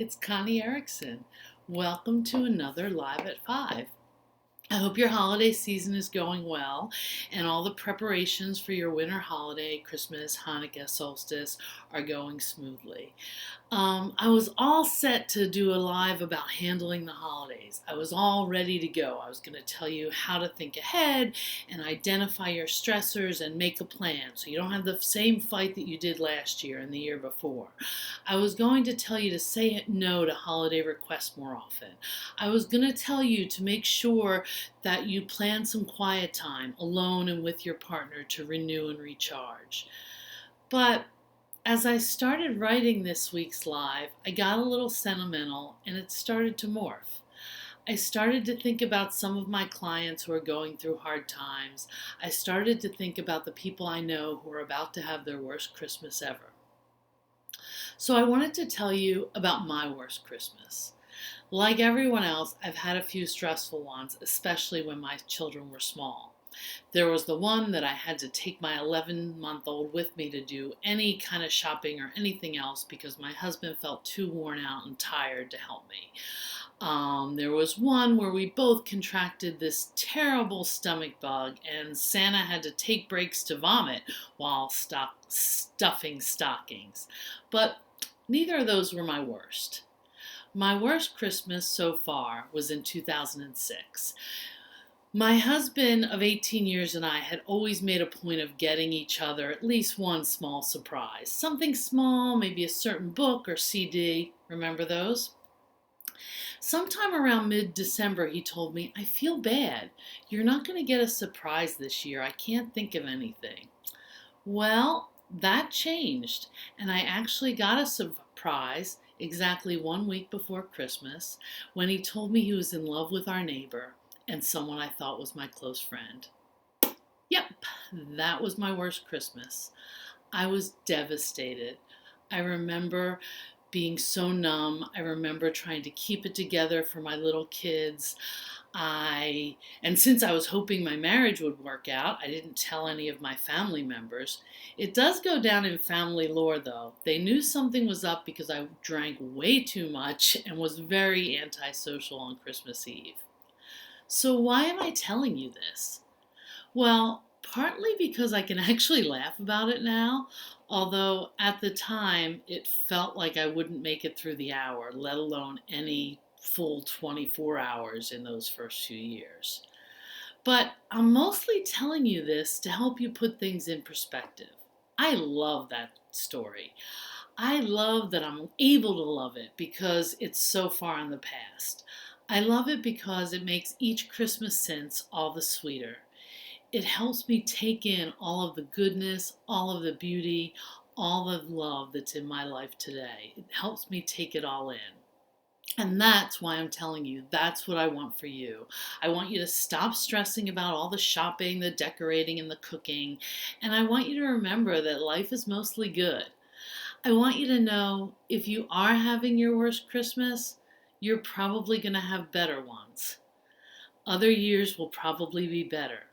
It's Connie Erickson. Welcome to another Live at 5. I hope your holiday season is going well and all the preparations for your winter holiday, Christmas, Hanukkah, solstice are going smoothly. I was all set to do a live about handling the holidays. I was all ready to go. I was going to tell you how to think ahead and identify your stressors and make a plan so you don't have the same fight that you did last year and the year before. I was going to tell you to say no to holiday requests more often. I was going to tell you to make sure that you plan some quiet time alone and with your partner to renew and recharge. But as I started writing this week's live, I got a little sentimental and it started to morph. I started to think about some of my clients who are going through hard times. I started to think about the people I know who are about to have their worst Christmas ever. So I wanted to tell you about my worst Christmas. Like everyone else, I've had a few stressful ones, especially when my children were small. There was the one that I had to take my 11-month-old with me to do any kind of shopping or anything else because my husband felt too worn out and tired to help me. There was one where we both contracted this terrible stomach bug and Santa had to take breaks to vomit while stuffing stockings. But neither of those were my worst. My worst Christmas so far was in 2006. My husband of 18 years and I had always made a point of getting each other at least one small surprise. Something small, maybe a certain book or CD. Remember those? Sometime around mid-December, he told me, I feel bad. You're not going to get a surprise this year. I can't think of anything. Well, that changed, and I actually got a surprise exactly 1 week before Christmas when he told me he was in love with our neighbor and someone I thought was my close friend. Yep, that was my worst Christmas. I was devastated. I remember being so numb. I remember trying to keep it together for my little kids. And since I was hoping my marriage would work out, I didn't tell any of my family members. It does go down in family lore though. They knew something was up because I drank way too much and was very antisocial on Christmas Eve. So why am I telling you this? Well, partly because I can actually laugh about it now, although at the time it felt like I wouldn't make it through the hour, let alone any full 24 hours in those first few years. But I'm mostly telling you this to help you put things in perspective. I love that story. I love that I'm able to love it because it's so far in the past. I love it because it makes each Christmas since all the sweeter. It helps me take in all of the goodness, all of the beauty, all the love that's in my life today. It helps me take it all in. And that's why I'm telling you, that's what I want for you. I want you to stop stressing about all the shopping, the decorating, and the cooking. And I want you to remember that life is mostly good. I want you to know if you are having your worst Christmas, you're probably going to have better ones. Other years will probably be better.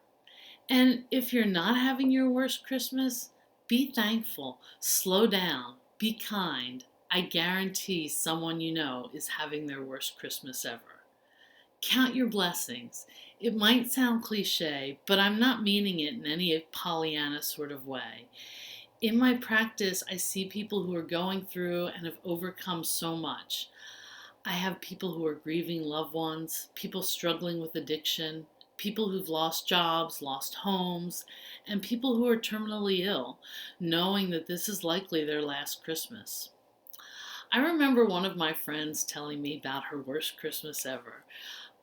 And if you're not having your worst Christmas, be thankful, slow down, be kind. I guarantee someone you know is having their worst Christmas ever. Count your blessings. It might sound cliche, but I'm not meaning it in any Pollyanna sort of way. In my practice, I see people who are going through and have overcome so much. I have people who are grieving loved ones, people struggling with addiction, people who've lost jobs, lost homes, and people who are terminally ill, knowing that this is likely their last Christmas. I remember one of my friends telling me about her worst Christmas ever.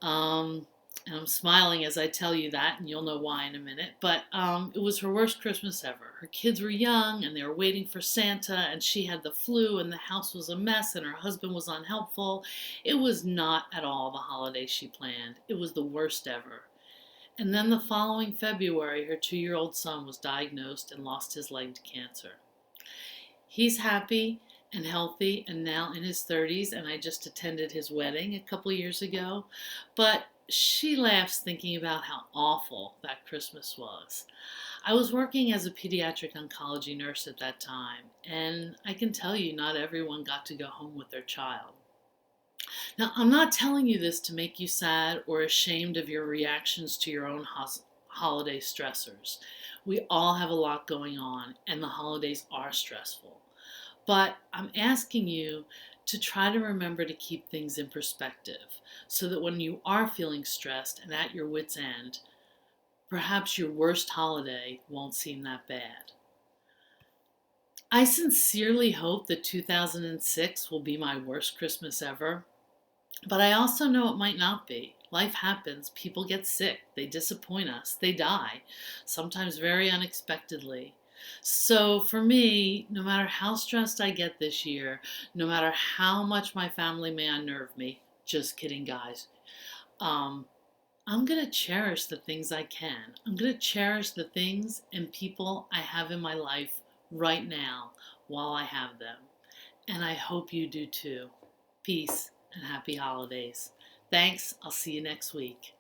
And I'm smiling as I tell you that, and you'll know why in a minute. But it was her worst Christmas ever. Her kids were young, and they were waiting for Santa, and she had the flu, and the house was a mess, and her husband was unhelpful. It was not at all the holiday she planned. It was the worst ever. And then the following February, her 2-year-old son was diagnosed and lost his leg to cancer. He's happy and healthy and now in his 30s, and I just attended his wedding a couple years ago. But she laughs thinking about how awful that Christmas was. I was working as a pediatric oncology nurse at that time, and I can tell you not everyone got to go home with their child. Now, I'm not telling you this to make you sad or ashamed of your reactions to your own holiday stressors. We all have a lot going on, and the holidays are stressful. But I'm asking you to try to remember to keep things in perspective so that when you are feeling stressed and at your wits' end, perhaps your worst holiday won't seem that bad. I sincerely hope that 2006 will be my worst Christmas ever, but I also know it might not be. Life happens, people get sick, they disappoint us, they die, sometimes very unexpectedly. So for me, no matter how stressed I get this year, no matter how much my family may unnerve me, just kidding, guys, um, I'm going to cherish the things I can. I'm going to cherish the things and people I have in my life right now while I have them. And I hope you do too. Peace and happy holidays. Thanks. I'll see you next week.